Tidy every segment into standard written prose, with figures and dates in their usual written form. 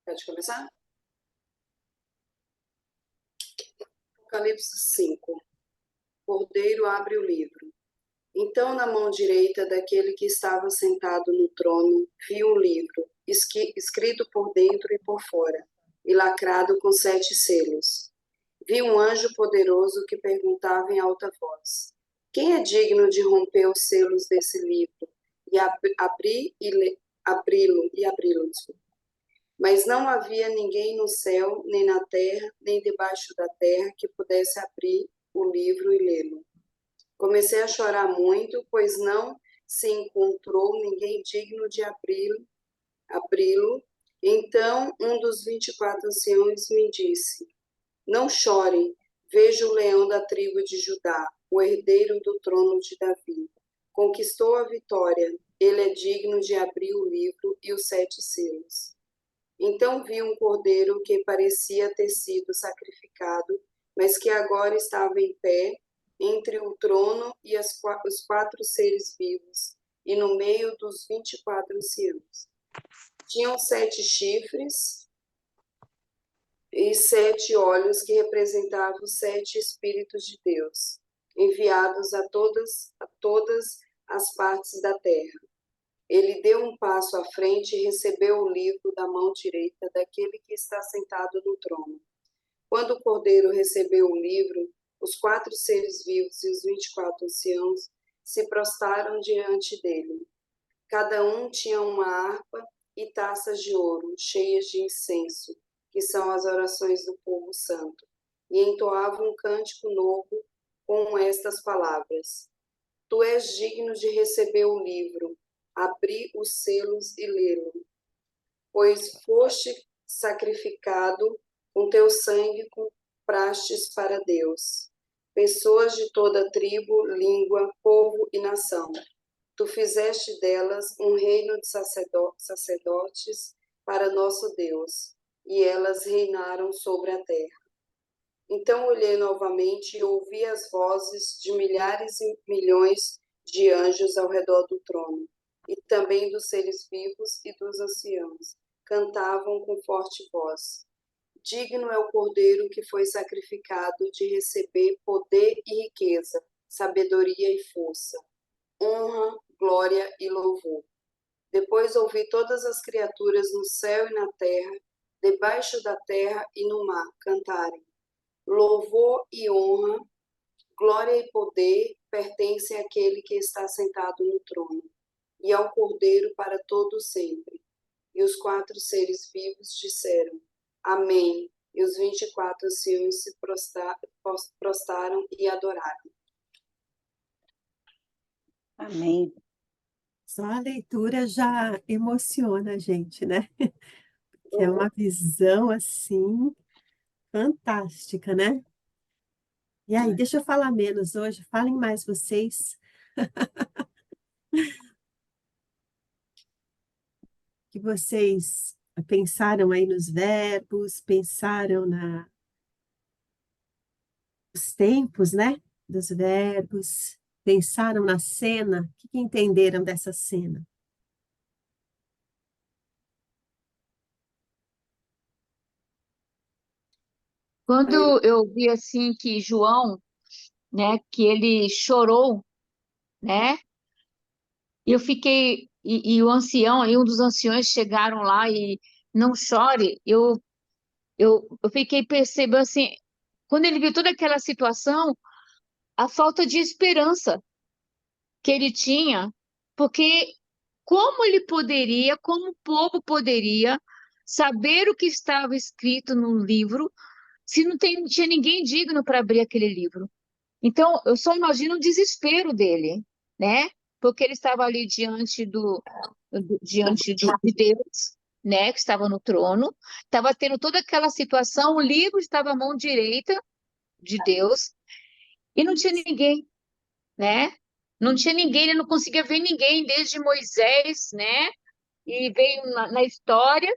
Pode começar? Apocalipse 5. O Cordeiro abre o livro. Então, na mão direita daquele que estava sentado no trono, vi um livro, escrito por dentro e por fora, e lacrado com 7 selos. Vi um anjo poderoso que perguntava em alta voz: quem é digno de romper os selos desse livro e abri-lo? Mas não havia ninguém no céu, nem na terra, nem debaixo da terra que pudesse abrir o livro e lê-lo. Comecei a chorar muito, pois não se encontrou ninguém digno de abri-lo. Então um dos 24 anciãos me disse: não chorem, vejo o leão da tribo de Judá, o herdeiro do trono de Davi. Conquistou a vitória, ele é digno de abrir o livro e os 7 selos. Então vi um cordeiro que parecia ter sido sacrificado, mas que agora estava em pé entre o trono e os 4 seres vivos, e no meio dos 24 anciãos. Tinham 7 chifres e 7 olhos que representavam os 7 Espíritos de Deus, enviados a todas as partes da terra. Ele deu um passo à frente e recebeu o livro da mão direita daquele que está sentado no trono. Quando o Cordeiro recebeu o livro, os 4 seres vivos e os 24 anciãos se prostraram diante dele. Cada um tinha uma harpa e taças de ouro, cheias de incenso, que são as orações do povo santo, e entoavam um cântico novo com estas palavras: Tu és digno de receber o livro, abrir os selos e lê-lo, pois foste sacrificado, com teu sangue comprastes para Deus pessoas de toda tribo, língua, povo e nação. Tu fizeste delas um reino de sacerdotes para nosso Deus, e elas reinaram sobre a terra. Então olhei novamente e ouvi as vozes de milhares e milhões de anjos ao redor do trono, e também dos seres vivos e dos anciãos. Cantavam com forte voz: digno é o Cordeiro que foi sacrificado de receber poder e riqueza, sabedoria e força, honra, glória e louvor. Depois ouvi todas as criaturas no céu e na terra, debaixo da terra e no mar, cantarem: louvor e honra, glória e poder pertencem àquele que está sentado no trono, e ao Cordeiro para todo sempre. E os 4 seres vivos disseram: amém. E os 24 anciãos se prostraram e adoraram. Amém. Só a leitura já emociona a gente, né? Que é uma visão assim fantástica, né? E aí, deixa eu falar menos hoje, falem mais vocês. Que vocês pensaram aí nos verbos, pensaram nos tempos, né? Dos verbos, pensaram na cena. O que entenderam dessa cena? Quando eu vi assim que João, né, que ele chorou, né, eu fiquei, e o ancião, e um dos anciões chegaram lá e não chore, eu fiquei percebendo assim, quando ele viu toda aquela situação, a falta de esperança que ele tinha, porque como ele poderia, como o povo poderia saber o que estava escrito no livro, se não tinha ninguém digno para abrir aquele livro? Então, eu só imagino o desespero dele, né? Porque ele estava ali de Deus, né? Que estava no trono, estava tendo toda aquela situação, o livro estava à mão direita de Deus e não tinha ninguém, né? Não tinha ninguém, ele não conseguia ver ninguém desde Moisés, né? E veio na história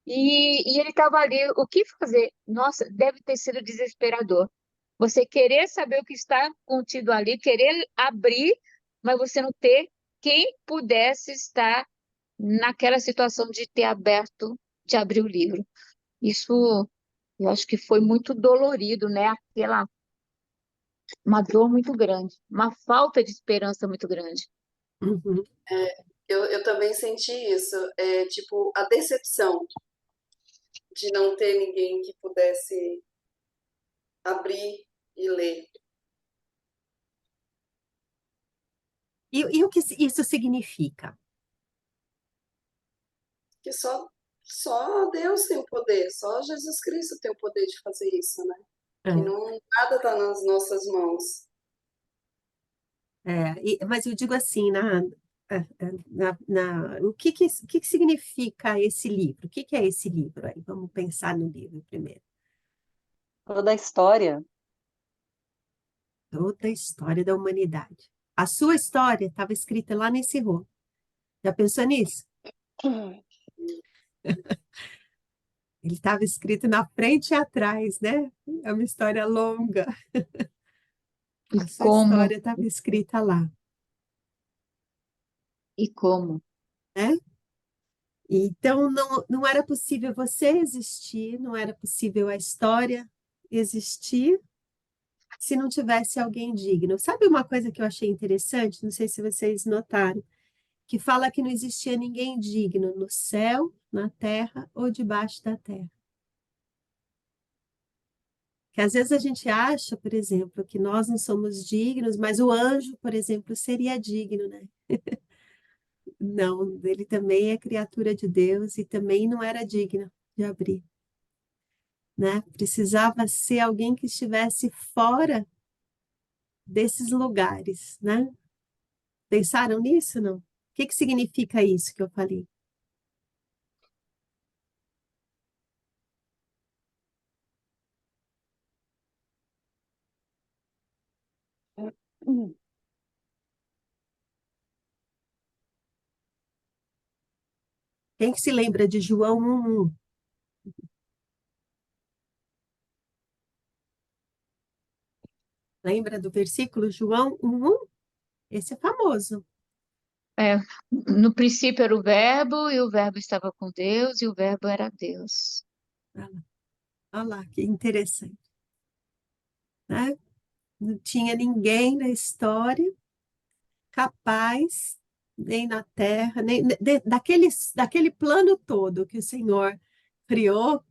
e ele estava ali, o que fazer? Nossa, deve ter sido desesperador. Você querer saber o que está contido ali, querer abrir, mas você não ter quem pudesse estar naquela situação de ter aberto de abrir o livro. Isso, eu acho que foi muito dolorido, né? Uma dor muito grande, uma falta de esperança muito grande. Uhum. Eu também senti isso, tipo, a decepção de não ter ninguém que pudesse abrir e ler. E o que isso significa? Que só Deus tem o poder, só Jesus Cristo tem o poder de fazer isso, né? Que É, não, nada está nas nossas mãos. mas eu digo assim, o que que significa esse livro? O que que é esse livro aí? Vamos pensar no livro primeiro. Toda a história. Toda a história da humanidade. A sua história estava escrita lá nesse rolo. Já pensou nisso? Ele estava escrito na frente e atrás, né? É uma história longa. E A sua como, história estava escrita lá, e como. né? Então, não era possível você existir, não era possível a história existir se não tivesse alguém digno. Sabe uma coisa que eu achei interessante? Não sei se vocês notaram, que fala que não existia ninguém digno no céu, na terra ou debaixo da terra. Que às vezes a gente acha, por exemplo, que nós não somos dignos, mas o anjo, por exemplo, seria digno, né? Não, ele também é criatura de Deus e também não era digno de abrir, né? Precisava ser alguém que estivesse fora desses lugares, né? Pensaram nisso, não? O que que significa isso que eu falei? Quem que se lembra de João 1:1? Lembra do versículo João 1:1? Esse é famoso. É, no princípio era o Verbo, e o Verbo estava com Deus, e o Verbo era Deus. Olha lá, que interessante, né? Não tinha ninguém na história capaz, nem na terra, nem daquele plano todo que o Senhor criou,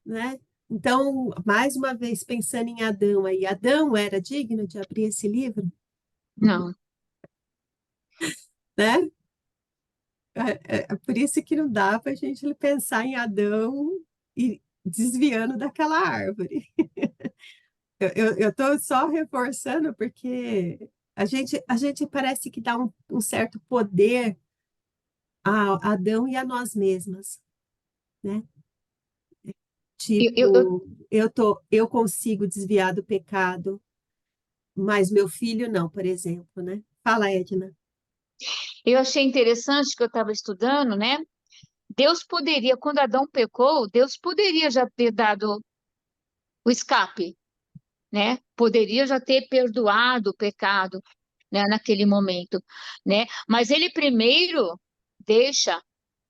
né? Então, mais uma vez, pensando em Adão aí, Adão era digno de abrir esse livro, Não, né? É por isso que não dá para a gente pensar em Adão e desviando daquela árvore. Eu estou só reforçando porque a gente parece que dá um certo poder a Adão e a nós mesmas, né? eu, eu, eu Tipo, eu consigo desviar do pecado, mas meu filho não, por exemplo, né? Fala, Edna. eu achei interessante que eu estava estudando, né? Deus poderia, quando Adão pecou, Deus poderia já ter dado o escape, né? Poderia já ter perdoado o pecado, né, naquele momento, né? Mas ele primeiro deixa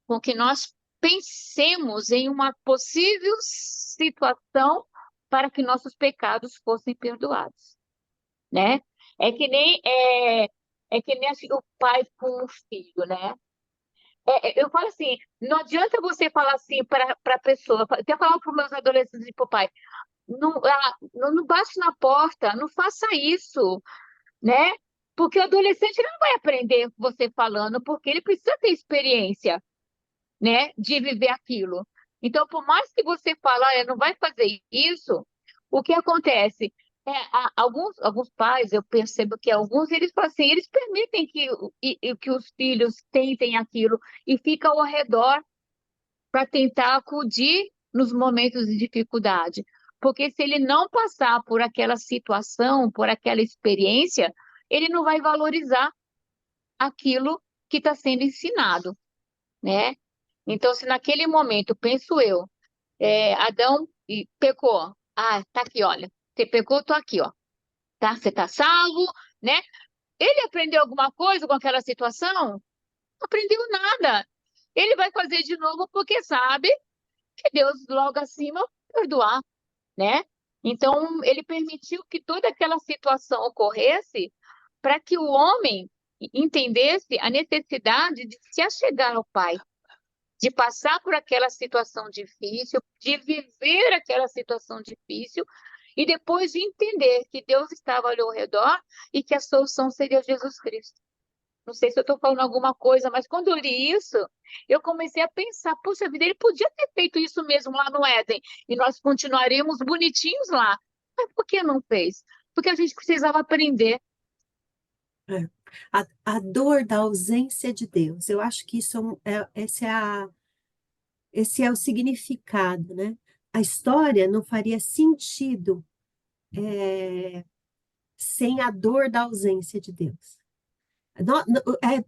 com que nós pensemos em uma possível situação para que nossos pecados fossem perdoados, né? É que nem é que nem assim, o pai com o filho, né? Eu falo assim, não adianta você falar assim para a pessoa, até falar para os meus adolescentes e para o pai, não bate na porta, não faça isso, né? Porque o adolescente ele não vai aprender você falando, porque ele precisa ter experiência, né, de viver aquilo. Então, por mais que você fale, olha, não vai fazer isso, o que acontece? Alguns pais, eu percebo que alguns, eles falam assim, eles permitem que os filhos tentem aquilo e ficam ao redor para tentar acudir nos momentos de dificuldade. Porque se ele não passar por aquela situação, por aquela experiência, ele não vai valorizar aquilo que está sendo ensinado, né? Então, se naquele momento, penso eu, Adão pecou, tá aqui, olha, você pecou, tô aqui, ó, tá? Você tá salvo, né? Ele aprendeu alguma coisa com aquela situação? Não aprendeu nada. ele vai fazer de novo porque sabe que Deus logo acima vai perdoar, né? Então, ele permitiu que toda aquela situação ocorresse para que o homem entendesse a necessidade de se achegar ao Pai, de passar por aquela situação difícil, de viver aquela situação difícil e depois de entender que Deus estava ali ao redor e que a solução seria Jesus Cristo. Não sei se eu estou falando alguma coisa, mas quando eu li isso, eu comecei a pensar, poxa vida, ele podia ter feito isso mesmo lá no Éden, e nós continuaríamos bonitinhos lá. Mas por que não fez? Porque a gente precisava aprender. É. A dor da ausência de Deus, eu acho que isso esse é o significado, né? A história não faria sentido sem a dor da ausência de Deus.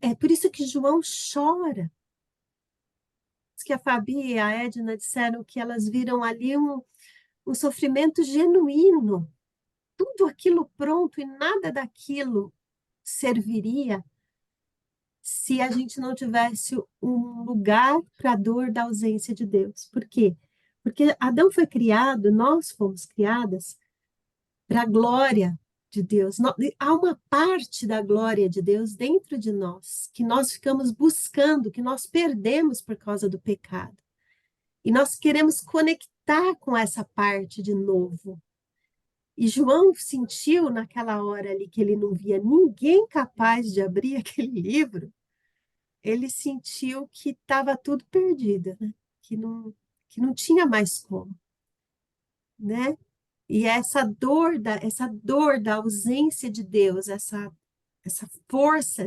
É por isso que João chora. Diz que a Fabi e a Edna disseram que elas viram ali um sofrimento genuíno, tudo aquilo pronto e nada daquilo serviria se a gente não tivesse um lugar para a dor da ausência de Deus. Por quê? Porque Adão foi criado, nós fomos criadas para a glória de Deus. Há uma parte da glória de Deus dentro de nós, que nós ficamos buscando, que nós perdemos por causa do pecado. E nós queremos conectar com essa parte de novo. E João sentiu naquela hora ali que ele não via ninguém capaz de abrir aquele livro, ele sentiu que estava tudo perdido, né? Que não tinha mais como, né? E essa dor da ausência de Deus, essa força,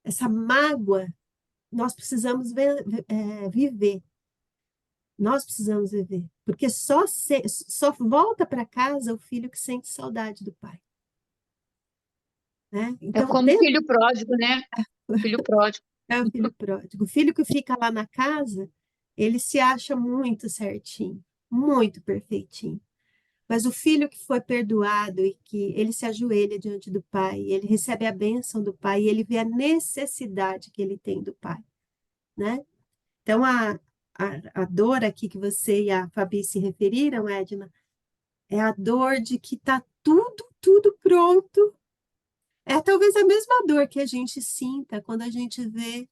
essa mágoa, nós precisamos viver. Nós precisamos viver. Porque só volta para casa o filho que sente saudade do pai. Né? É Então, como o filho pródigo, né? O filho pródigo. é o filho pródigo. O filho que fica lá na casa, ele se acha muito certinho, muito perfeitinho. Mas o filho que foi perdoado e que ele se ajoelha diante do pai, ele recebe a bênção do pai e ele vê a necessidade que ele tem do pai, né? Então, a dor aqui que você e a Fabi se referiram, Edna, é a dor de que está tudo pronto. É talvez a mesma dor que a gente sinta quando a gente vê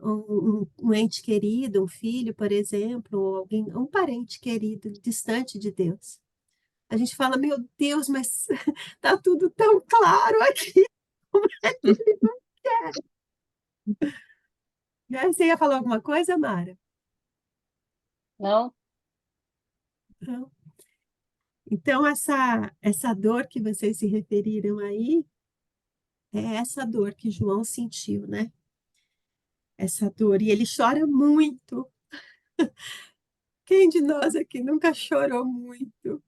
um ente querido, um filho, por exemplo, ou um parente querido, distante de Deus. A gente fala, meu Deus, mas tá tudo tão claro aqui. Como é que ele não quer? Você ia falar alguma coisa, Mara? Não? Não. Então, essa dor que vocês se referiram aí, é essa dor que João sentiu, né? Essa dor. E ele chora muito. Quem de nós aqui nunca chorou muito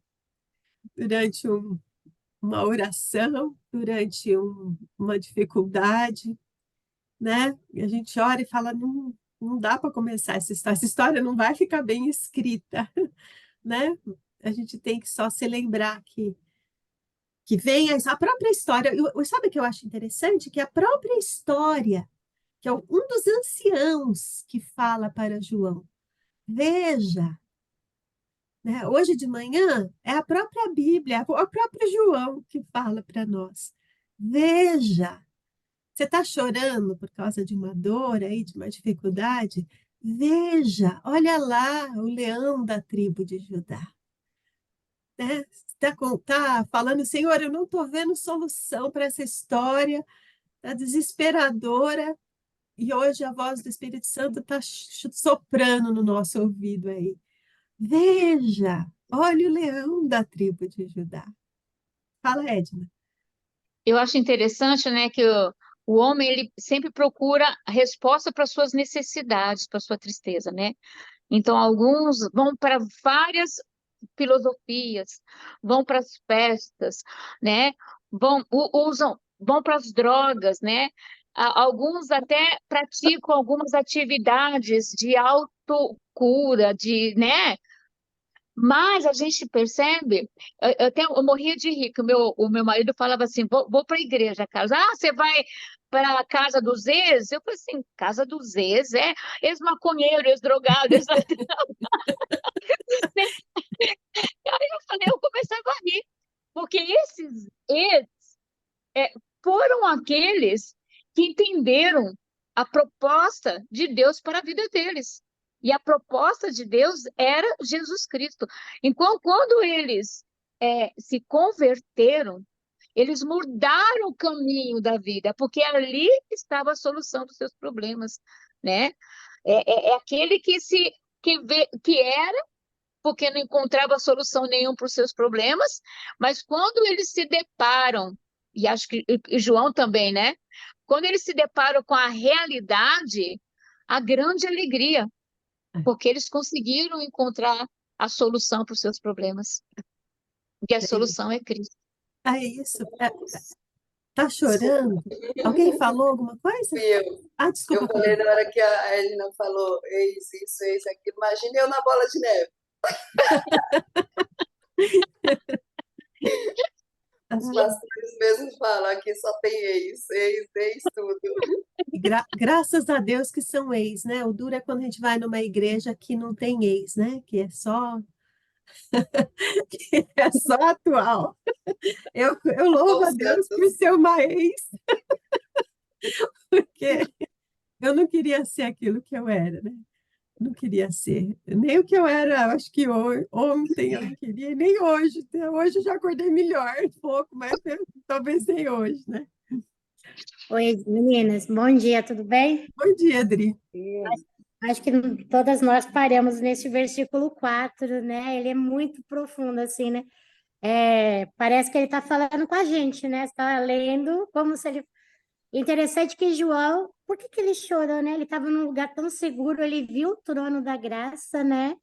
durante uma oração, durante uma dificuldade, né? E a gente ora e fala, não dá para começar essa história não vai ficar bem escrita, né? A gente tem que só se lembrar que vem a própria história. Sabe o que eu acho interessante? Que a própria história, que é um dos anciãos que fala para João, veja, né? Hoje de manhã é a própria Bíblia, é o próprio João que fala para nós. Veja, você está chorando por causa de uma dor aí, de uma dificuldade? Veja, olha lá o leão da tribo de Judá. Né? Tá falando, Senhor, eu não estou vendo solução para essa história, está desesperadora, e hoje a voz do Espírito Santo está soprando no nosso ouvido aí. Veja, olha o leão da tribo de Judá. Fala, Edna. Eu acho interessante, né, que o homem ele sempre procura a resposta para suas necessidades, para sua tristeza, né? Então, alguns vão para várias filosofias, vão para as festas, né? Vão para as drogas, né? Alguns até praticam algumas atividades de autocura, né? Mas a gente percebe, eu morria de rir, que o meu marido falava assim, vou para a igreja, Carlos. Ah, você vai para a casa dos ex, eu falei assim, casa dos ex, ex-maconheiro, ex-drogado, Aí eu falei, eu começava a rir, porque esses ex foram aqueles que entenderam a proposta de Deus para a vida deles. E a proposta de Deus era Jesus Cristo. Então, quando eles se converteram, eles mudaram o caminho da vida, porque ali estava a solução dos seus problemas, né? É aquele que era, porque não encontrava solução nenhuma para os seus problemas, mas quando eles se deparam, e acho que e João também, né? Quando eles se deparam com a realidade, a grande alegria, porque eles conseguiram encontrar a solução para os seus problemas, porque a solução é Cristo. É isso. Tá chorando? Alguém falou alguma coisa? Fui eu. Desculpa, Eu falei Fabiana. na hora que a Edna falou, eis isso, eis aquilo. Imagina eu na bola de neve. Os pastores mesmo falam, aqui só tem ex, ex, ex, tudo. E graças a Deus que são ex, né? O duro é quando a gente vai numa igreja que não tem ex, né? Que é só atual. Eu louvo a Os Deus por santos. ser uma ex, porque eu não queria ser aquilo que eu era, né? Não queria ser. Nem o que eu era, acho que ontem eu não queria, nem hoje. Hoje eu já acordei melhor um pouco, mas talvez nem hoje, né? Oi, meninas, bom dia, tudo bem? Bom dia, Adri. Acho que todas nós paramos nesse versículo 4, né? Ele é muito profundo, assim, né? Parece que ele está falando com a gente, né? Está lendo como se ele. Interessante que João, por que que ele chorou, né? Ele estava num lugar tão seguro, ele viu o trono da graça, né?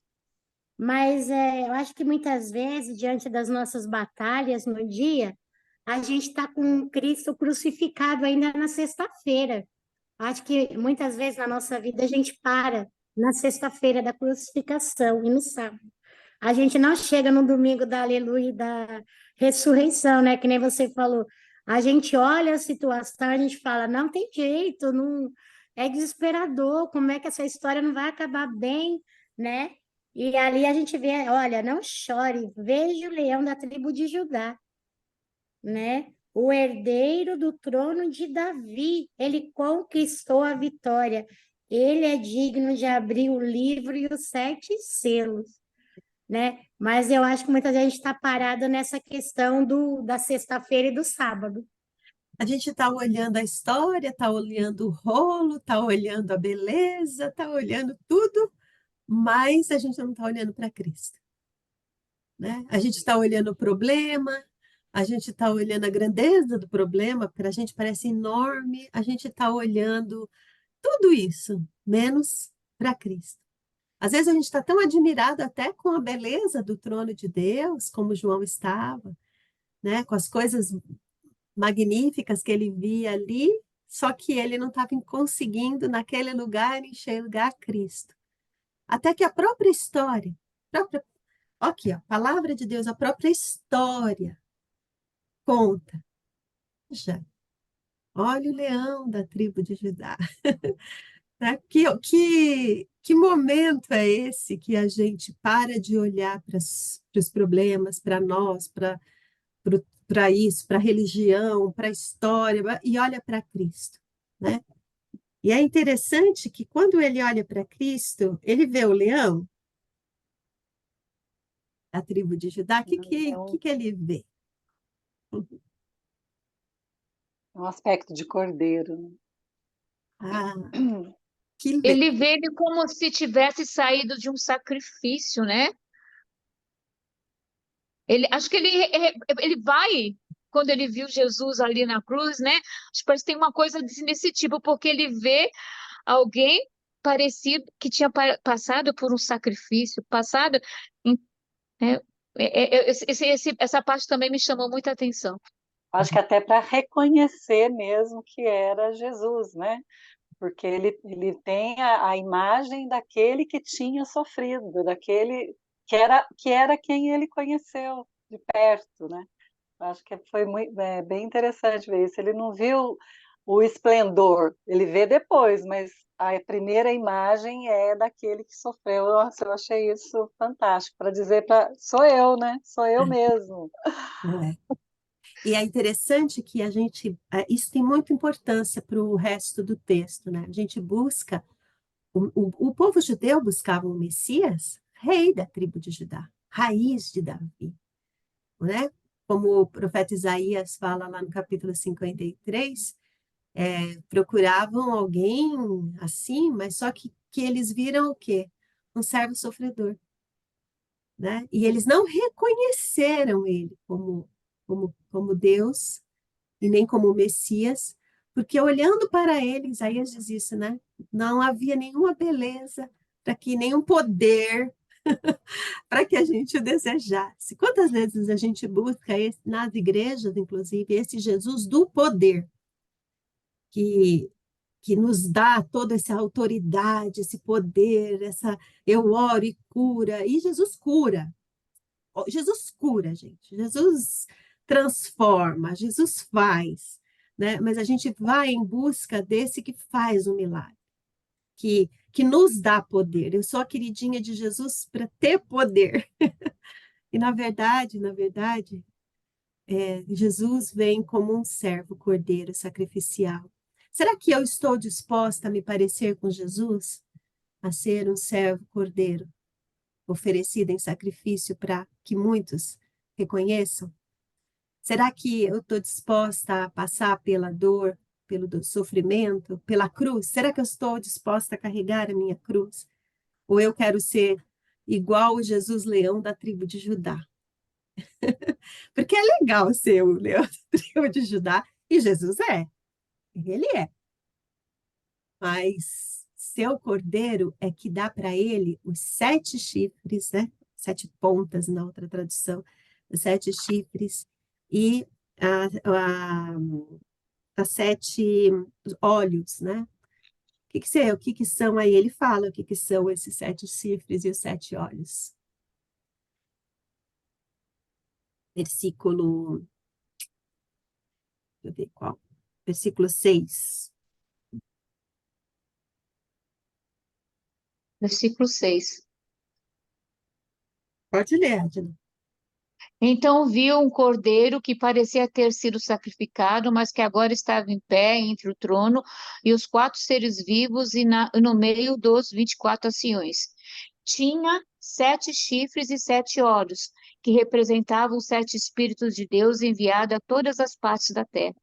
Mas eu acho que muitas vezes, diante das nossas batalhas no dia, a gente está com Cristo crucificado ainda na sexta-feira. Acho que muitas vezes na nossa vida a gente para na sexta-feira da crucificação e no sábado. A gente não chega no domingo da aleluia e da ressurreição, né? Que nem você falou. A gente olha a situação, a gente fala, não tem jeito, não é desesperador, como é que essa história não vai acabar bem, né? E ali a gente vê, olha, não chore, veja o leão da tribo de Judá, né? O herdeiro do trono de Davi, ele conquistou a vitória. Ele é digno de abrir o livro e os 7 selos, né? Mas eu acho que muita gente está parada nessa questão da sexta-feira e do sábado. A gente está olhando a história, está olhando o rolo, está olhando a beleza, está olhando tudo, mas a gente não está olhando para Cristo, né? A gente está olhando o problema, a gente está olhando a grandeza do problema, para a gente parece enorme, a gente está olhando tudo isso, menos para Cristo. Às vezes a gente está tão admirado até com a beleza do trono de Deus, como João estava, né? Com as coisas magníficas que ele via ali, só que ele não estava conseguindo naquele lugar enxergar Cristo. Até que a própria história, aqui, ó, a palavra de Deus, a própria história conta. Já, olha o leão da tribo de Judá. Né? Que momento é esse que a gente para de olhar para os problemas, para nós, para isso, para a religião, para a história, e olha para Cristo, né? E é interessante que quando ele olha para Cristo, ele vê o leão da tribo de Judá, que ele vê? Um aspecto de cordeiro, né? Ah, que Ele vê ele como se tivesse saído de um sacrifício, né? Acho que ele vai, quando ele viu Jesus ali na cruz, né? Acho que parece que tem uma coisa desse tipo, porque ele vê alguém parecido que tinha passado por um sacrifício, passado. Né? Essa parte também me chamou muita atenção. Acho que até para reconhecer mesmo que era Jesus, né? Porque ele tem a imagem daquele que tinha sofrido, daquele que era quem ele conheceu de perto, né? Acho que foi bem interessante ver isso. Ele não viu o esplendor, ele vê depois, mas a primeira imagem é daquele que sofreu. Nossa, eu achei isso fantástico, para dizer para sou eu, né? Sou eu mesmo. É. E é interessante que isso tem muita importância para o resto do texto, né? A gente busca, o povo judeu buscava um Messias, rei da tribo de Judá, raiz de Davi, né? Como o profeta Isaías fala lá no capítulo 53, procuravam alguém assim, mas só que eles viram o quê? Um servo sofredor, né? E eles não reconheceram ele como Deus e nem como Messias, porque olhando para ele, Isaías diz isso, né? Não havia nenhuma beleza para que nenhum poder para que a gente o desejasse. Quantas vezes a gente busca nas igrejas, inclusive, esse Jesus do poder, que nos dá toda essa autoridade, esse poder, eu oro e cura, e Jesus cura. Jesus cura, gente. Jesus transforma, Jesus faz, né? Mas a gente vai em busca desse que faz o milagre, que nos dá poder. Eu sou a queridinha de Jesus para ter poder. E na verdade, Jesus vem como um servo cordeiro sacrificial. Será que eu estou disposta a me parecer com Jesus? A ser um servo cordeiro, oferecido em sacrifício para que muitos reconheçam? Será que eu estou disposta a passar pela dor, pelo sofrimento, pela cruz? Será que eu estou disposta a carregar a minha cruz? Ou eu quero ser igual o Jesus leão da tribo de Judá? Porque é legal ser o leão da tribo de Judá, e Jesus ele é. Mas seu cordeiro é que dá para ele os 7 chifres, né? 7 pontas na outra tradução, os 7 chifres e a, a, as 7 olhos, né? O que são aí? Ele fala o que são esses 7 chifres e os 7 olhos. Versículo, deixa eu ver qual. Versículo 6. Versículo 6. Pode ler, Adila. Então viu um cordeiro que parecia ter sido sacrificado, mas que agora estava em pé entre o trono e os 4 seres vivos e no meio dos 24 anciões. Tinha 7 chifres e 7 olhos, que representavam os 7 Espíritos de Deus enviados a todas as partes da terra.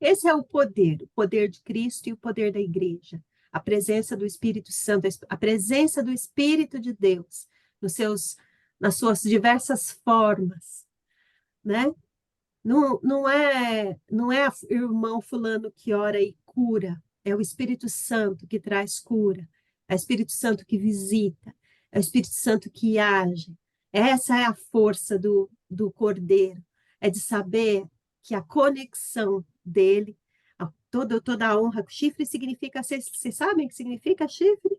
Esse é o poder de Cristo e o poder da igreja. A presença do Espírito Santo, a presença do Espírito de Deus nas suas diversas formas, né? Não é o irmão fulano que ora e cura, é o Espírito Santo que traz cura, é o Espírito Santo que visita, é o Espírito Santo que age. Essa é a força do Cordeiro, é de saber que a conexão dele, toda a honra, chifre significa, vocês sabem o que significa chifre?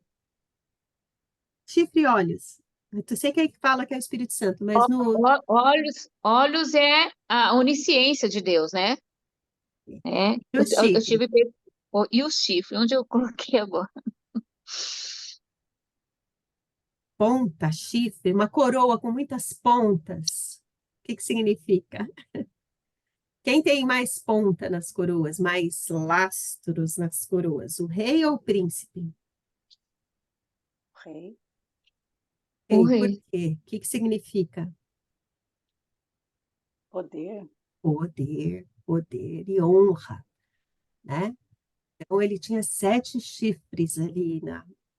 Chifre e olhos. Eu sei que fala que é o Espírito Santo, mas Olhos é a onisciência de Deus, né? É, e o eu chifre? tive. E o chifre, onde eu coloquei agora? Ponta, chifre, uma coroa com muitas pontas. O que significa? Quem tem mais ponta nas coroas, mais lastros nas coroas, o rei ou o príncipe? Rei, O Rei, por rei. quê? O que significa? poder. Poder e honra, né? Então, ele tinha 7 chifres ali,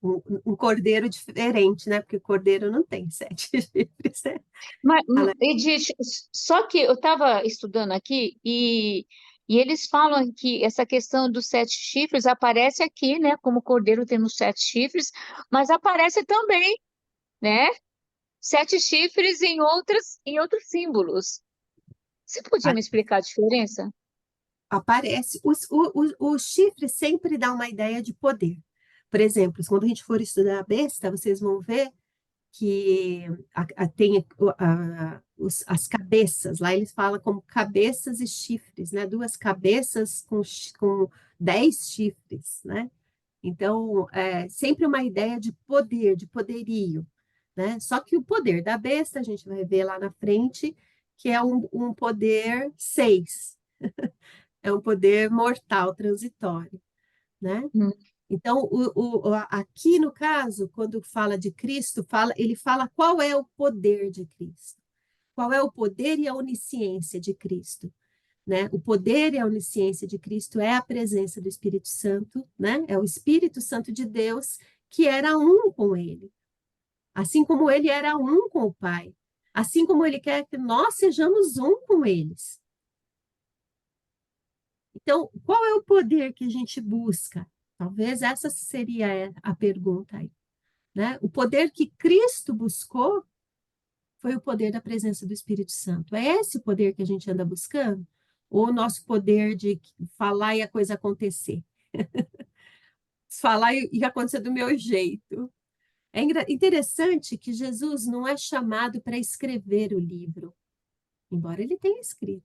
um cordeiro diferente, né? Porque o cordeiro não tem 7 chifres, né? Mas, Edith, só que eu estava estudando aqui e eles falam que essa questão dos 7 chifres aparece aqui, né? Como o cordeiro temos 7 chifres, mas aparece também, né? 7 chifres em outros símbolos. Você podia me explicar a diferença? Aparece, o chifre sempre dá uma ideia de poder. Por exemplo, quando a gente for estudar a besta, vocês vão ver que tem as cabeças, lá eles falam como cabeças e chifres, né? Duas cabeças com 10 chifres, né? Então, é sempre uma ideia de poder, de poderio, né? Só que o poder da besta, a gente vai ver lá na frente, que é um poder 6, é um poder mortal, transitório, né? Hum. Então, aqui no caso, quando fala de Cristo, ele fala qual é o poder de Cristo, qual é o poder e a onisciência de Cristo, né? O poder e a onisciência de Cristo é a presença do Espírito Santo, né? É o Espírito Santo de Deus que era um com ele, assim como ele era um com o Pai, assim como ele quer que nós sejamos um com eles. Então, qual é o poder que a gente busca? Talvez essa seria a pergunta aí, né? O poder que Cristo buscou foi o poder da presença do Espírito Santo. É esse o poder que a gente anda buscando? Ou o nosso poder de falar e a coisa acontecer? Falar e acontecer do meu jeito. É interessante que Jesus não é chamado para escrever o livro, embora ele tenha escrito.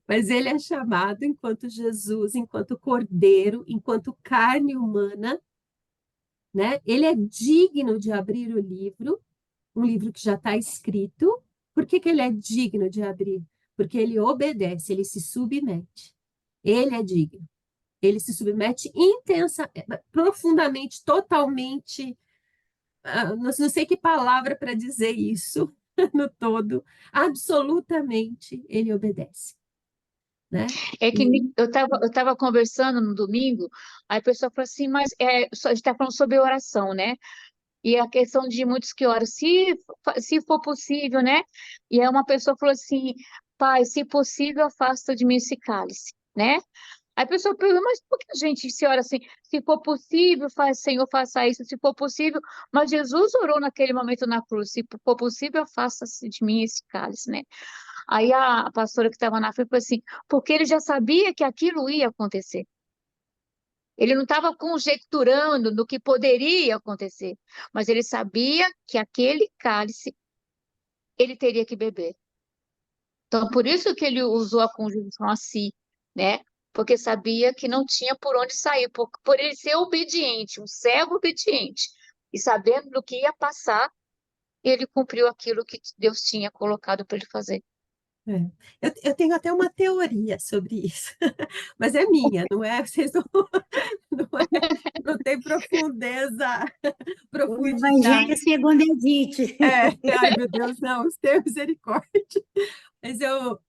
Mas ele é chamado enquanto Jesus, enquanto cordeiro, enquanto carne humana, né? Ele é digno de abrir o livro, um livro que já está escrito. Por que que ele é digno de abrir? Porque ele obedece, ele se submete. Ele é digno. Ele se submete profundamente, totalmente, não sei que palavra para dizer isso no todo, absolutamente ele obedece, né? É que E, eu tava conversando no domingo, aí a pessoa falou assim, mas a gente está falando sobre oração, né? E a questão de muitos que oram, se for possível, né? E aí uma pessoa falou assim, pai, se possível, afasta de mim esse cálice, né? Aí a pessoa pergunta, mas por que a gente se ora assim? Se for possível, Senhor, faça isso, se for possível. Mas Jesus orou naquele momento na cruz, se for possível, afasta-se de mim esse cálice, né? Aí a pastora que estava na frente falou assim, porque ele já sabia que aquilo ia acontecer. Ele não estava conjecturando no que poderia acontecer, mas ele sabia que aquele cálice ele teria que beber. Então, por isso que ele usou a conjunção assim, né? Porque sabia que não tinha por onde sair, por ele ser obediente, um cego obediente, e sabendo do que ia passar, ele cumpriu aquilo que Deus tinha colocado para ele fazer. é. Eu tenho até uma teoria sobre isso, mas é minha, não é? Vocês não, não tem O Evangelho profundidade. segundo Edith. Ai meu Deus, não, tenha misericórdia. Mas eu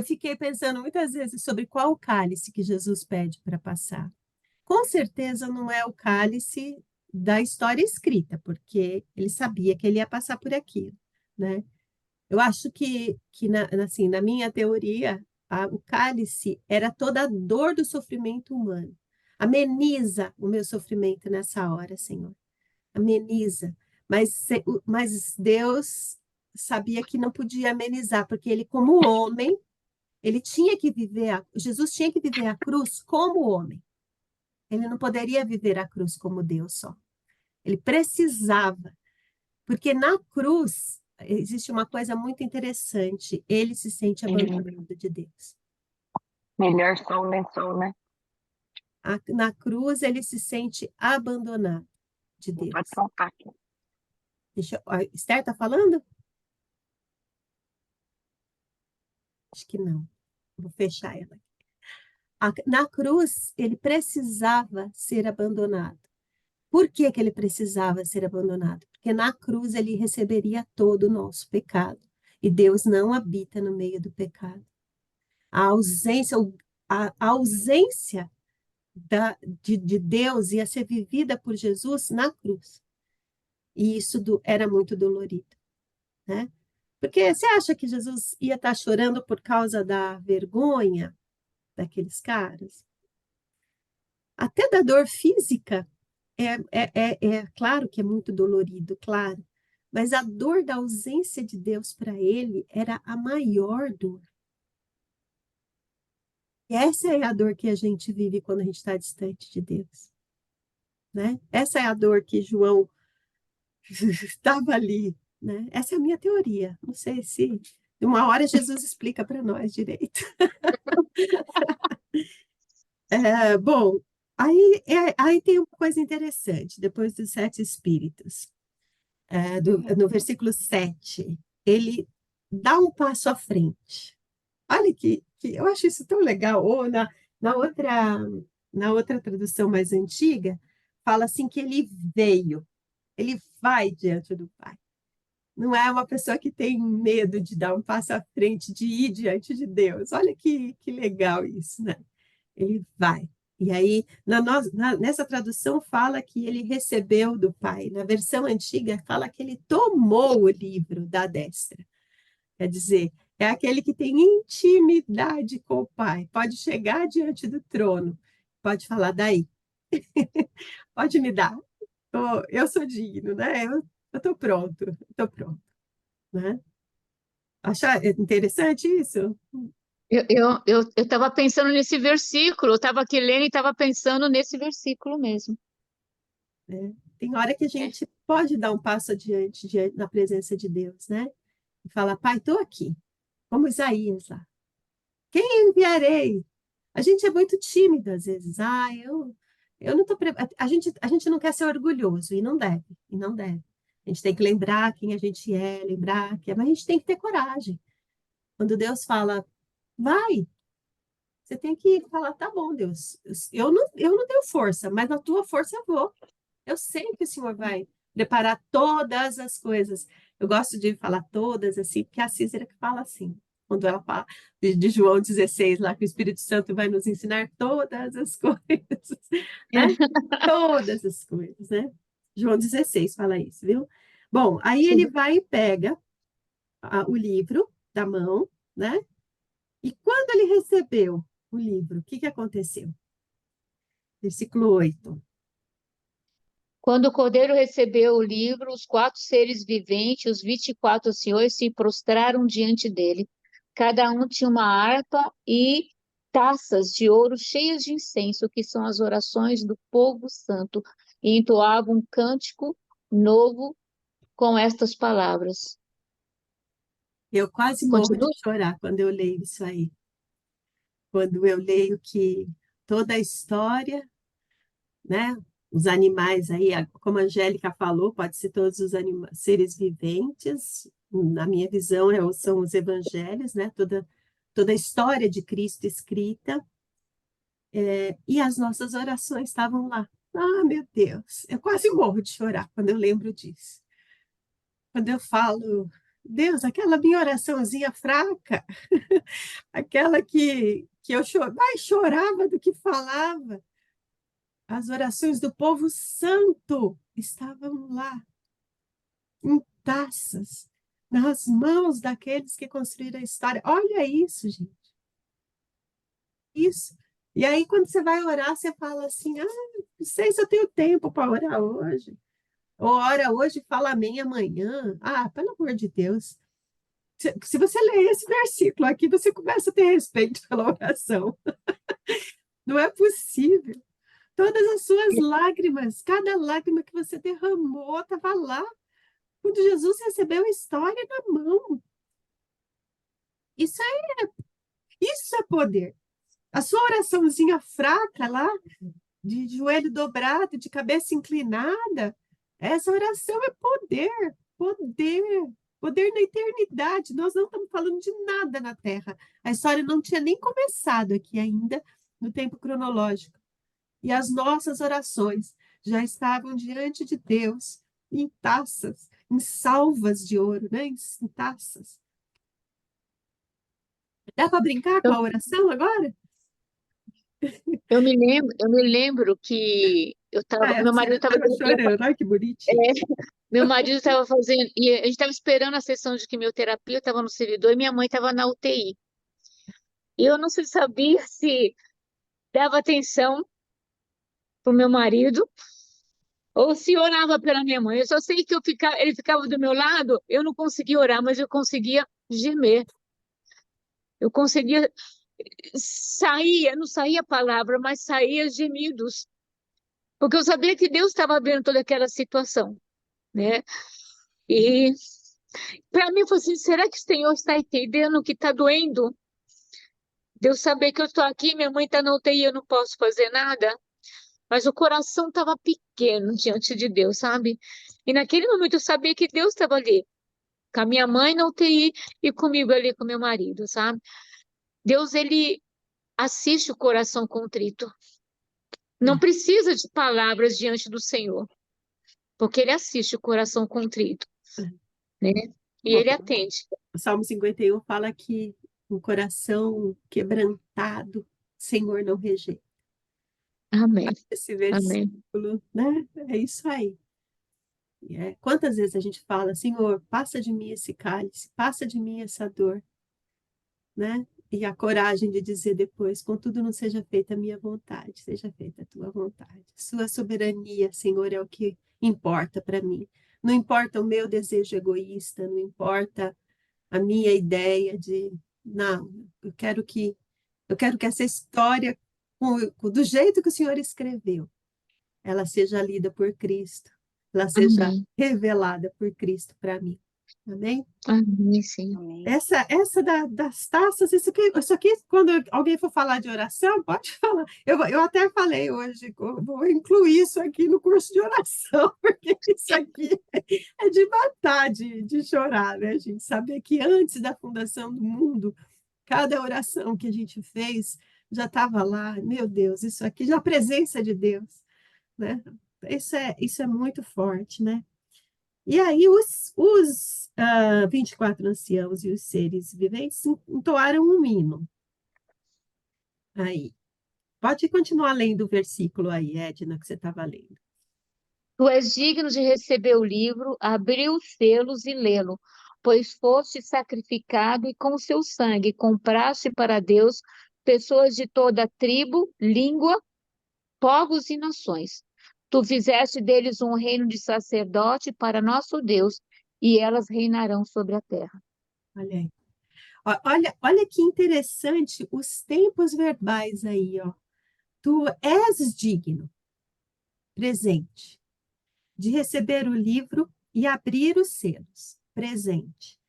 fiquei pensando muitas vezes sobre qual o cálice que Jesus pede para passar. Com certeza não é o cálice da história escrita, porque ele sabia que ele ia passar por aquilo, né? Eu acho que assim, na minha teoria, o cálice era toda a dor do sofrimento humano. Ameniza o meu sofrimento nessa hora, Senhor. Ameniza. Mas Deus sabia que não podia amenizar, porque ele, como homem, ele tinha que Jesus tinha que viver a cruz como homem. Ele não poderia viver a cruz como Deus só. Ele precisava, porque na cruz existe uma coisa muito interessante. Ele se sente abandonado de Deus. Melhor sol, nem sol, né? Na cruz ele se sente abandonado de Pode Deus. contar aqui. A Esther está falando? Acho que não. Vou fechar ela. Na cruz, ele precisava ser abandonado. Por que que ele precisava ser abandonado? Porque na cruz ele receberia todo o nosso pecado. E Deus não habita no meio do pecado. A ausência, a ausência de Deus ia ser vivida por Jesus na cruz. E isso era muito dolorido, né? Porque você acha que Jesus ia estar chorando por causa da vergonha daqueles caras? Até da dor física, é claro que é muito dolorido, claro, mas a dor da ausência de Deus para ele era a maior dor. E essa é a dor que a gente vive quando a gente está distante de Deus, né? Essa é a dor que João estava ali, né? Essa é a minha teoria. Não sei se uma hora Jesus explica para nós direito. Bom, aí tem uma coisa interessante, depois dos 7 espíritos. No versículo 7, ele dá um passo à frente. Olha que eu acho isso tão legal. Ou na outra, na outra tradução mais antiga, fala assim que ele veio, ele vai diante do Pai. Não é uma pessoa que tem medo de dar um passo à frente, de ir diante de Deus. Olha que legal isso, né? Ele vai. E aí, nessa tradução, fala que ele recebeu do Pai. Na versão antiga, fala que ele tomou o livro da destra. Quer dizer, é aquele que tem intimidade com o Pai. Pode chegar diante do trono. Pode falar, daí. Pode me dar. Eu sou digno, né? Eu estou pronto, né? Achar interessante isso? Eu estava pensando nesse versículo, eu estava aqui lendo e estava pensando nesse versículo mesmo. Tem hora que a É. gente pode dar um passo adiante na presença de Deus, né? E falar, Pai, estou aqui, como Isaías lá. Quem enviarei? A gente é muito tímido às vezes. Eu não estou a gente não quer ser orgulhoso e não deve, e não deve. A gente tem que lembrar quem a gente é, lembrar que é, mas a gente tem que ter coragem. Quando Deus fala, vai, você tem que falar, tá bom, Deus, eu não tenho força, mas na tua força eu vou. Eu sei que o Senhor vai preparar todas as coisas. Eu gosto de falar todas assim, porque a Cícera que fala assim, quando ela fala de João 16, lá que o Espírito Santo vai nos ensinar todas as coisas, né? Todas as coisas, né? João 16 fala isso, viu? Bom, aí ele vai e pega o livro da mão, né? E quando ele recebeu o livro, o que que aconteceu? Versículo 8. Quando o Cordeiro recebeu o livro, os 4 seres viventes, os 24 anciões, se prostraram diante dele. Cada um tinha uma harpa e taças de ouro cheias de incenso, que são as orações do povo santo, e entoavam um cântico novo com estas palavras. Eu quase morro de Continua? chorar quando eu leio isso aí. Quando eu leio que toda a história, né? Os animais aí, como a Angélica falou, pode ser todos os seres viventes. Na minha visão, são os evangelhos, né? Toda a história de Cristo escrita. E as nossas orações estavam lá. Ah, meu Deus, eu quase morro de chorar quando eu lembro disso. Quando eu falo, Deus, aquela minha oraçãozinha fraca, aquela que eu mais chorava do que falava, as orações do povo santo estavam lá, em taças, nas mãos daqueles que construíram a história. Olha isso, gente. Isso. E aí, quando você vai orar, você fala assim: não sei se eu tenho tempo para orar hoje. Ou ora hoje e fala amém amanhã. Pelo amor de Deus. Se você ler esse versículo aqui, você começa a ter respeito pela oração. Não é possível. Todas as suas lágrimas, cada lágrima que você derramou, estava lá. Quando Jesus recebeu a história na mão. Isso é poder. A sua oraçãozinha fraca lá, de joelho dobrado, de cabeça inclinada, essa oração é poder, poder, poder na eternidade. Nós não estamos falando de nada na Terra. A história não tinha nem começado aqui ainda, no tempo cronológico. E as nossas orações já estavam diante de Deus, em taças, em salvas de ouro, né? Em taças. Dá para brincar com Eu, a oração agora? eu me lembro que meu Você marido estava estava chorando, olha que bonitinho. meu marido estava fazendo, e a gente estava esperando a sessão de quimioterapia, eu estava no servidor e minha mãe estava na UTI. E eu não sabia se dava atenção para o meu marido ou se orava pela minha mãe. Eu só sei que ele ficava do meu lado, eu não conseguia orar, mas eu conseguia gemer. Eu conseguia, não saía palavra, mas saía gemidos. Porque eu sabia que Deus estava vendo toda aquela situação. né? E para mim, eu falei assim, será que o Senhor está entendendo o que está doendo? De eu saber que eu estou aqui, minha mãe está na UTI, eu não posso fazer nada. Mas o coração estava pequeno diante de Deus, sabe? E naquele momento eu sabia que Deus estava ali, com a minha mãe na UTI e comigo ali com meu marido, sabe? Deus, ele assiste o coração contrito. Não precisa de palavras diante do Senhor, porque ele assiste o coração contrito, né? E ele atende. O Salmo 51 fala que um coração quebrantado, Senhor não rejeita. Amém. Esse Amém. versículo, né? É isso aí. Quantas vezes a gente fala, Senhor, passa de mim esse cálice, passa de mim essa dor, né? E a coragem de dizer depois, contudo não seja feita a minha vontade, seja feita a tua vontade. Sua soberania, Senhor, é o que importa para mim. Não importa o meu desejo egoísta, não importa a minha ideia de, não, eu quero que essa história, do jeito que o Senhor escreveu, ela seja lida por Cristo, ela seja Amém. revelada por Cristo para mim. Amém? Amém, Senhor. Amém. Essa das taças, isso aqui, quando alguém for falar de oração, pode falar. Eu até falei hoje, vou incluir isso aqui no curso de oração, porque isso aqui é de matar, de chorar, né, gente? Saber que antes da fundação do mundo, cada oração que a gente fez já estava lá, meu Deus, isso aqui, na presença de Deus, né? Isso é muito forte, né? E aí os 24 anciãos e os seres viventes entoaram um hino. Aí, pode continuar lendo o versículo aí, Edna, que você estava lendo. Tu és digno de receber o livro, abrir os selos e lê-lo, pois foste sacrificado e com seu sangue compraste para Deus pessoas de toda tribo, língua, povos e nações. Tu fizeste deles um reino de sacerdote para nosso Deus, e elas reinarão sobre a terra. Olha aí. Olha que interessante os tempos verbais aí, ó. Tu és digno, presente, de receber o livro e abrir os selos, presente.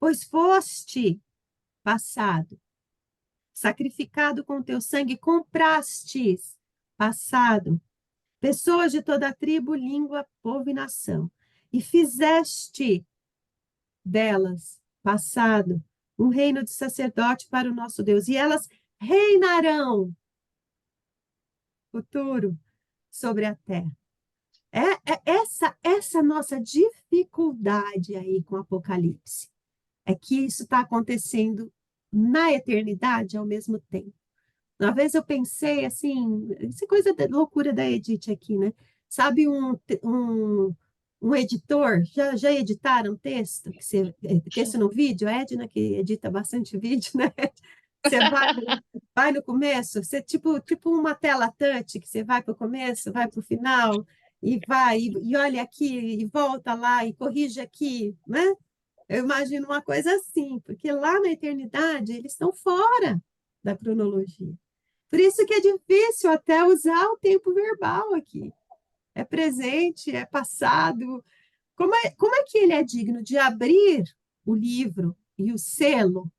Pois foste, passado, sacrificado com teu sangue, comprastes, passado, pessoas de toda a tribo, língua, povo e nação, e fizeste delas, passado, um reino de sacerdote para o nosso Deus, e elas reinarão, futuro, sobre a terra. Essa nossa dificuldade aí com o Apocalipse, é que isso está acontecendo na eternidade ao mesmo tempo. Uma vez eu pensei assim, isso é coisa da loucura da Edith aqui, né? Sabe um editor, já editaram texto? Texto no vídeo, a Edna que edita bastante vídeo, né? Você vai no começo, você tipo uma tela touch, que você vai para o começo, vai para o final, e vai, e olha aqui, e volta lá, e corrige aqui, né? Eu imagino uma coisa assim, porque lá na eternidade eles estão fora da cronologia. Por isso que é difícil até usar o tempo verbal aqui. É presente, é passado. Como é que ele é digno de abrir o livro e o selo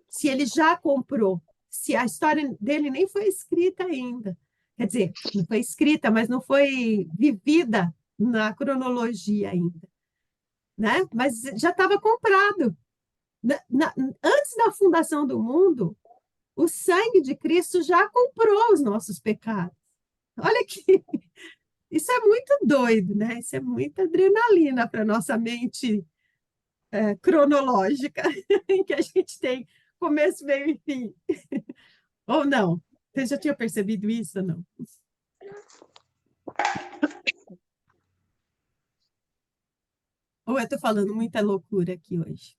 se ele já comprou? Se a história dele nem foi escrita ainda. Quer dizer, não foi escrita, mas não foi vivida na cronologia ainda. Né? Mas já estava comprado. Antes da fundação do mundo, o sangue de Cristo já comprou os nossos pecados. Olha que isso é muito doido, né? Isso é muita adrenalina para a nossa mente cronológica, em que a gente tem começo, meio e fim. Ou não? Você já tinha percebido isso ou não? Ou eu estou falando muita loucura aqui hoje?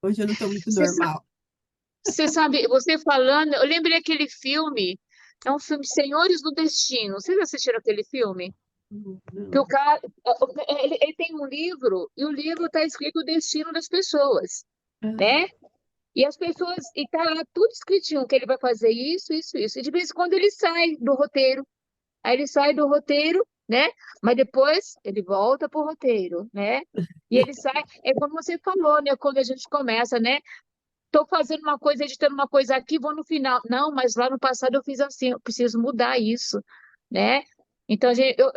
Hoje eu não estou muito Você sabe, normal. você sabe, você falando, eu lembrei aquele filme, é um filme Senhores do Destino. Vocês assistiram aquele filme? Que o Não. cara, ele tem um livro, e o livro está escrito o destino das pessoas, né? E as pessoas, e tá lá tudo escritinho, que ele vai fazer isso, isso, isso. E de vez em quando ele sai do roteiro. Aí ele sai do roteiro, né? Mas depois ele volta pro roteiro, né? E ele sai, é como você falou, né? Quando a gente começa, né? Estou fazendo uma coisa, editando uma coisa aqui, vou no final. Não, mas lá no passado eu fiz assim, eu preciso mudar isso, né? Então,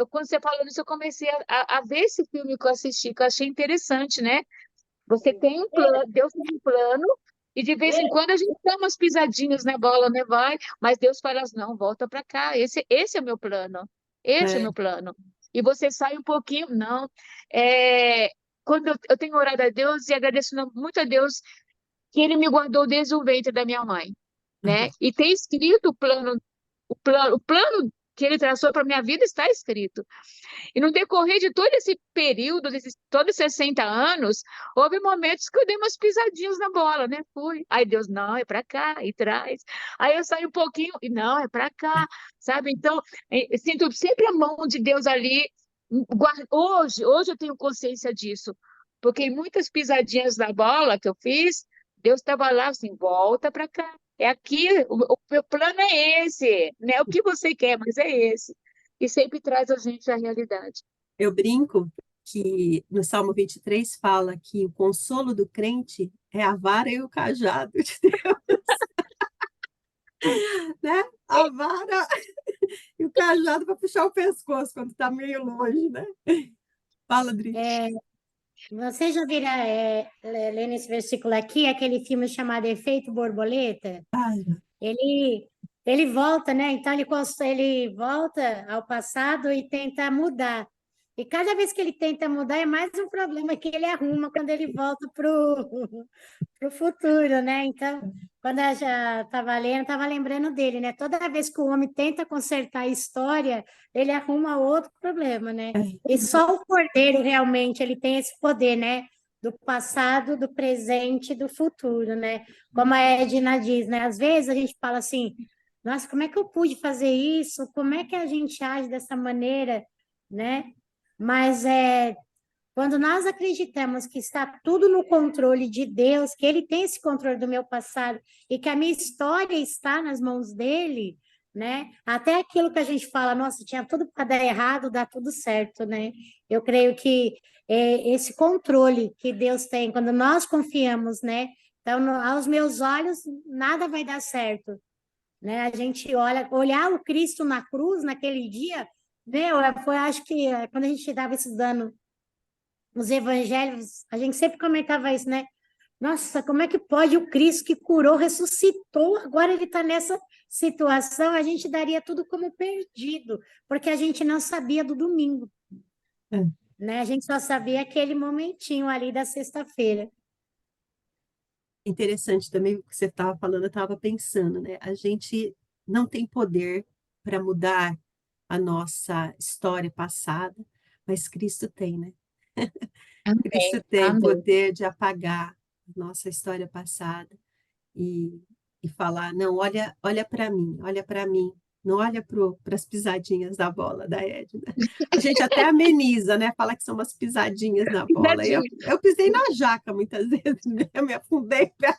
quando você falou isso, eu comecei a ver esse filme que eu assisti, que eu achei interessante, né? Você tem um plano, Deus tem um plano, e de vez em quando a gente dá umas pisadinhas na bola, né? Vai, mas Deus fala assim, não, volta para cá, esse é o meu plano, esse é o É, meu plano. E você sai um pouquinho, não. É, quando eu tenho orado a Deus e agradeço muito a Deus que Ele me guardou desde o ventre da minha mãe, né? E tem escrito o plano que Ele traçou para minha vida está escrito. E no decorrer de todo esse período, desses todos 60 anos, houve momentos que eu dei umas pisadinhas na bola, né? Fui. Aí Deus, não, é para cá, e traz. Aí eu saio um pouquinho, e não, é para cá, sabe? Então, eu sinto sempre a mão de Deus ali. Hoje eu tenho consciência disso, porque em muitas pisadinhas na bola que eu fiz, Deus estava lá assim, volta para cá. É aqui, o meu plano é esse, né? O que você quer, mas é esse. E sempre traz a gente à realidade. eu brinco que no Salmo 23 fala que o consolo do crente é a vara e o cajado de Deus, né? A vara e o cajado para puxar o pescoço quando está meio longe, né? Fala, Adri. É, você já viram, lendo esse versículo aqui, aquele filme chamado Efeito Borboleta? Ai, Ele, ele volta, né? Então ele volta ao passado e tenta mudar. E cada vez que ele tenta mudar, é mais um problema que ele arruma quando ele volta para o futuro, né? Então, quando eu já estava lendo, estava lembrando dele, né? Toda vez que o homem tenta consertar a história, ele arruma outro problema, né? E só o Cordeiro realmente ele tem esse poder, né? Do passado, do presente e do futuro, né? Como a Edna diz, né? Às vezes a gente fala assim, nossa, como é que eu pude fazer isso? Como é que a gente age dessa maneira, né? Mas quando nós acreditamos que está tudo no controle de Deus, que Ele tem esse controle do meu passado e que a minha história está nas mãos dele, né? Até aquilo que a gente fala, nossa, tinha tudo para dar errado, dá tudo certo, né? Eu creio que esse controle que Deus tem, quando nós confiamos, né? Então, aos meus olhos, nada vai dar certo, né? A gente olhar o Cristo na cruz naquele dia, meu, foi, acho que quando a gente estava estudando os evangelhos, a gente sempre comentava isso, né? Nossa, como é que pode o Cristo que curou, ressuscitou, agora ele está nessa situação, a gente daria tudo como perdido, porque a gente não sabia do domingo, é. né? A gente só sabia aquele momentinho ali da sexta-feira. Interessante também o que você estava falando, eu estava pensando, né? A gente não tem poder para mudar a nossa história passada, mas Cristo tem, né? Cristo Amém, tem amém. poder de apagar a nossa história passada e, e falar, não, olha para mim, não olha para as pisadinhas da bola da Edna. A gente até ameniza, né? Fala que são umas pisadinhas na bola. Eu, Tadinho. eu pisei na jaca muitas vezes, né? Eu me afundei pra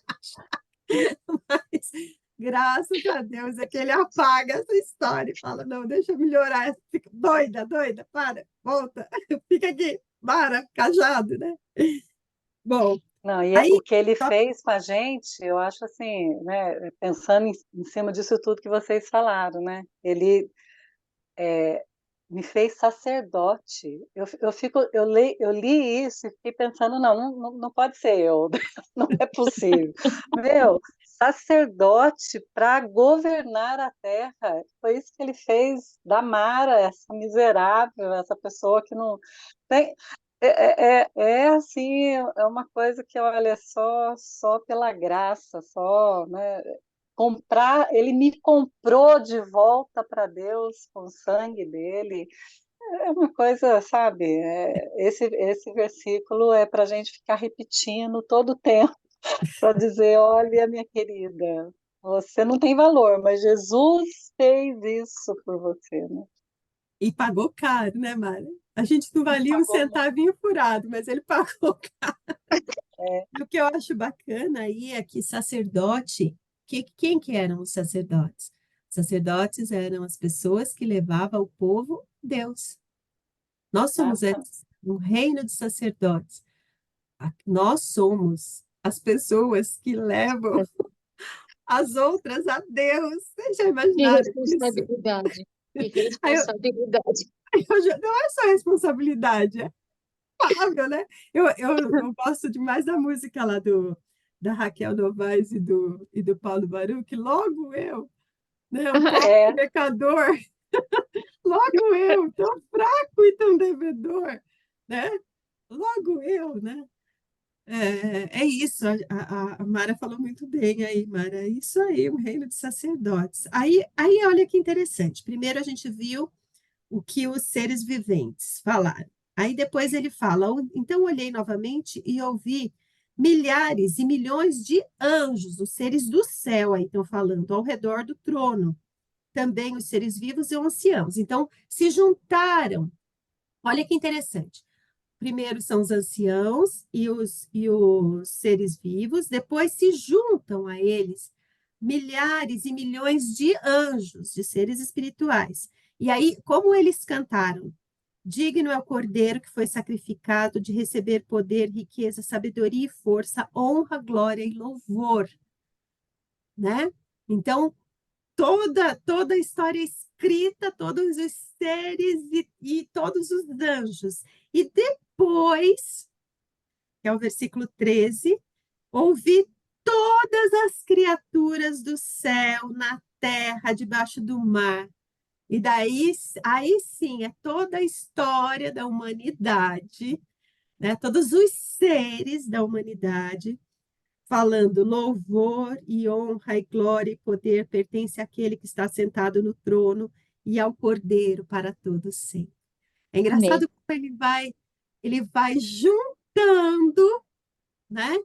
mas graças a Deus é que ele apaga essa história e fala, não, deixa eu melhorar, fica doida, doida, para, volta, fica aqui, para, cajado, né? Bom, Não, e aí, o que ele só- fez com a gente, eu acho assim, né, pensando em cima disso tudo que vocês falaram, né? Ele me fez sacerdote. Eu li isso e fiquei pensando, não pode ser eu, não é possível. Meu, sacerdote para governar a terra, foi isso que ele fez da Mara, essa miserável, essa pessoa que não tem. Assim, é uma coisa que, olha, só pela graça, só, né? Ele me comprou de volta para Deus com o sangue dele. É uma coisa, sabe? Esse versículo é para a gente ficar repetindo todo o tempo, para dizer: olha, minha querida, você não tem valor, mas Jesus fez isso por você, né? e pagou caro, né, Mara? A gente não valia um Pagou centavinho furado, mas ele pagou caro. é, E o que eu acho bacana aí é que sacerdote, quem que eram os sacerdotes? Os sacerdotes eram as pessoas que levavam ao povo Deus. Nós somos um reino de sacerdotes. Nós somos as pessoas que levam as outras a Deus. Vocês já Que imaginaram isso? responsabilidade. Que Aí responsabilidade. não é só responsabilidade, é palavra, né? Eu gosto demais da música lá da Raquel Novaes e do Paulo Baruch, logo eu, né? O pobre É, pecador, logo eu, tão fraco e tão devedor, né? Logo eu, né? É isso, a Mara falou muito bem aí, Mara. É isso aí, um reino de sacerdotes. Aí, olha que interessante. Primeiro a gente viu o que os seres viventes falaram. Aí depois ele fala: então olhei novamente e ouvi milhares e milhões de anjos, os seres do céu aí estão falando, ao redor do trono. Também os seres vivos e os anciãos. Então, se juntaram. Olha que interessante. Primeiro são os anciãos e os seres vivos, depois se juntam a eles milhares e milhões de anjos, de seres espirituais. E aí, como eles cantaram? Digno é o cordeiro que foi sacrificado de receber poder, riqueza, sabedoria e força, honra, glória e louvor, né? Então, toda a história escrita, todos os seres e todos os anjos. E depois, que é o versículo 13, ouvi todas as criaturas do céu, na terra, debaixo do mar. E daí, aí sim, é toda a história da humanidade, né? Todos os seres da humanidade falando louvor e honra e glória e poder pertence àquele que está sentado no trono e ao Cordeiro para todos sempre. É Amém. engraçado como ele vai juntando, né,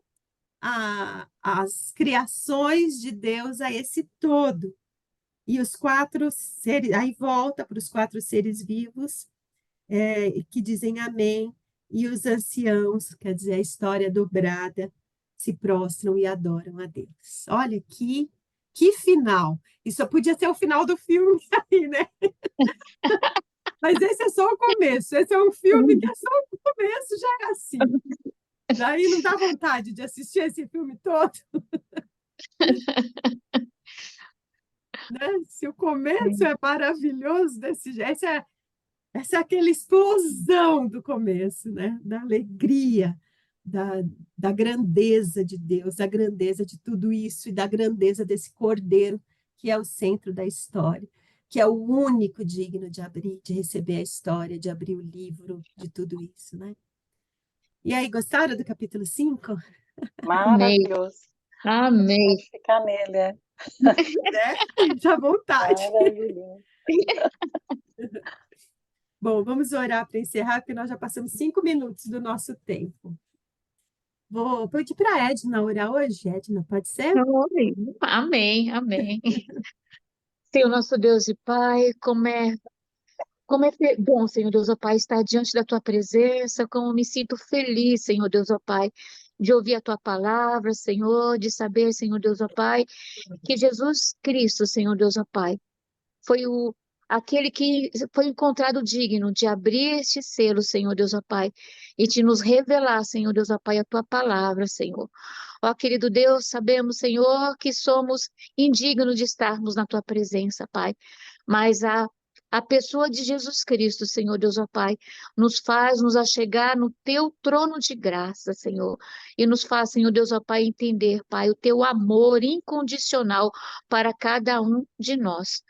as criações de Deus a esse todo. E os quatro seres, aí volta para os quatro seres vivos, que dizem amém, e os anciãos, quer dizer, a história dobrada, se prostram e adoram a Deus. Olha que final! Isso podia ser o final do filme aí, né? Mas esse é só o começo. Esse é um filme que é só o começo, já é assim. Daí não dá vontade de assistir esse filme todo, né? Se o começo é maravilhoso desse jeito, essa é aquela explosão do começo, né? Da alegria, da, da grandeza de Deus, da grandeza de tudo isso e da grandeza desse Cordeiro que é o centro da história, que é o único digno de abrir, de receber a história, de abrir o livro de tudo isso, né? E aí, gostaram do capítulo 5? Amei. maravilhoso. Amei. Pode ficar nele, é Né? Já à vontade. maravilhoso. Bom, vamos orar para encerrar, porque nós já passamos 5 minutos do nosso tempo. Vou pedir para a Edna orar hoje. Edna, pode ser? Amém. Amém. Senhor nosso Deus e Pai, como é bom, Senhor Deus, ó Pai, estar diante da Tua presença, como me sinto feliz, Senhor Deus, ó Pai, de ouvir a Tua palavra, Senhor, de saber, Senhor Deus, ó Pai, que Jesus Cristo, Senhor Deus, ó Pai, foi aquele que foi encontrado digno de abrir este selo, Senhor Deus, ó Pai, e de nos revelar, Senhor Deus, ó Pai, a Tua palavra, Senhor. Ó querido Deus, sabemos, Senhor, que somos indignos de estarmos na Tua presença, Pai, mas a pessoa de Jesus Cristo, Senhor Deus, ó Pai, nos faz nos achegar no Teu trono de graça, Senhor, e nos faz, Senhor Deus, ó Pai, entender, Pai, o Teu amor incondicional para cada um de nós.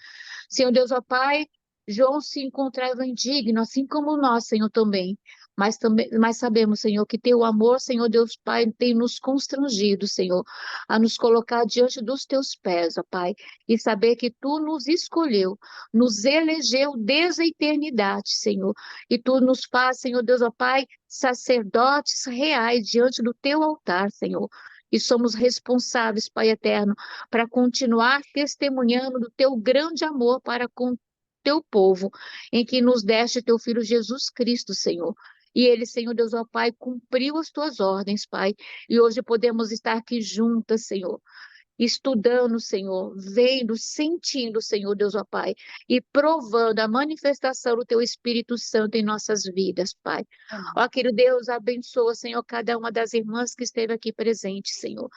Senhor Deus, ó Pai, João se encontrava indigno, assim como nós, Senhor, também. Mas sabemos, Senhor, que teu amor, Senhor Deus Pai, tem nos constrangido, Senhor, a nos colocar diante dos teus pés, ó Pai, e saber que tu nos escolheu, nos elegeu desde a eternidade, Senhor, e tu nos faz, Senhor Deus, ó Pai, sacerdotes reais diante do teu altar, Senhor. E somos responsáveis, Pai eterno, para continuar testemunhando do teu grande amor para com teu povo, em que nos deste teu Filho Jesus Cristo, Senhor. E ele, Senhor Deus, ó Pai, cumpriu as tuas ordens, Pai. E hoje podemos estar aqui juntas, Senhor, estudando, Senhor, vendo, sentindo, Senhor Deus, ó Pai, e provando a manifestação do Teu Espírito Santo em nossas vidas, Pai. Ó, querido Deus, abençoa, Senhor, cada uma das irmãs que esteve aqui presente, Senhor.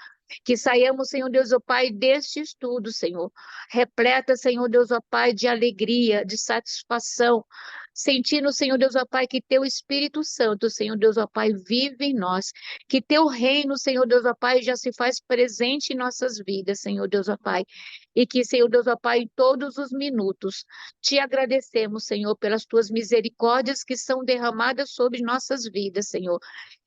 Que saiamos, Senhor Deus, ó Pai, deste estudo, Senhor, repleta, Senhor Deus, ó Pai, de alegria, de satisfação, sentindo, Senhor Deus, ó Pai, que Teu Espírito Santo, Senhor Deus, ó Pai, vive em nós, que Teu reino, Senhor Deus, ó Pai, já se faz presente em nossas vidas, Senhor Deus, ó Pai, e que, Senhor Deus, ó Pai, em todos os minutos, te agradecemos, Senhor, pelas Tuas misericórdias que são derramadas sobre nossas vidas, Senhor,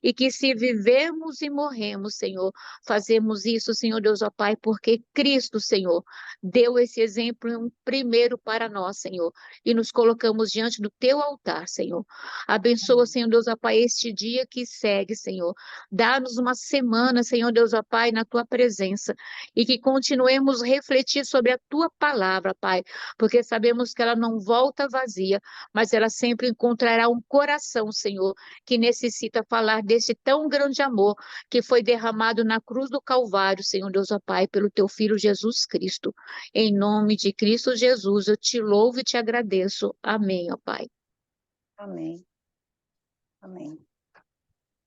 e que se vivemos e morremos, Senhor, fazemos isso, Senhor Deus, ó Pai, porque Cristo, Senhor, deu esse exemplo primeiro para nós, Senhor, e nos colocamos diante do Teu altar, Senhor. Abençoa, Senhor Deus, ó Pai, este dia que segue, Senhor. Dá-nos uma semana, Senhor Deus, ó Pai, na Tua presença, e que continuemos a refletir sobre a Tua palavra, Pai, porque sabemos que ela não volta vazia, mas ela sempre encontrará um coração, Senhor, que necessita falar desse tão grande amor que foi derramado na cruz do Calvário, Senhor Deus, ó Pai, pelo Teu Filho Jesus Cristo. Em nome de Cristo Jesus, eu te louvo e te agradeço. Amém, ó Pai. Amém. Amém.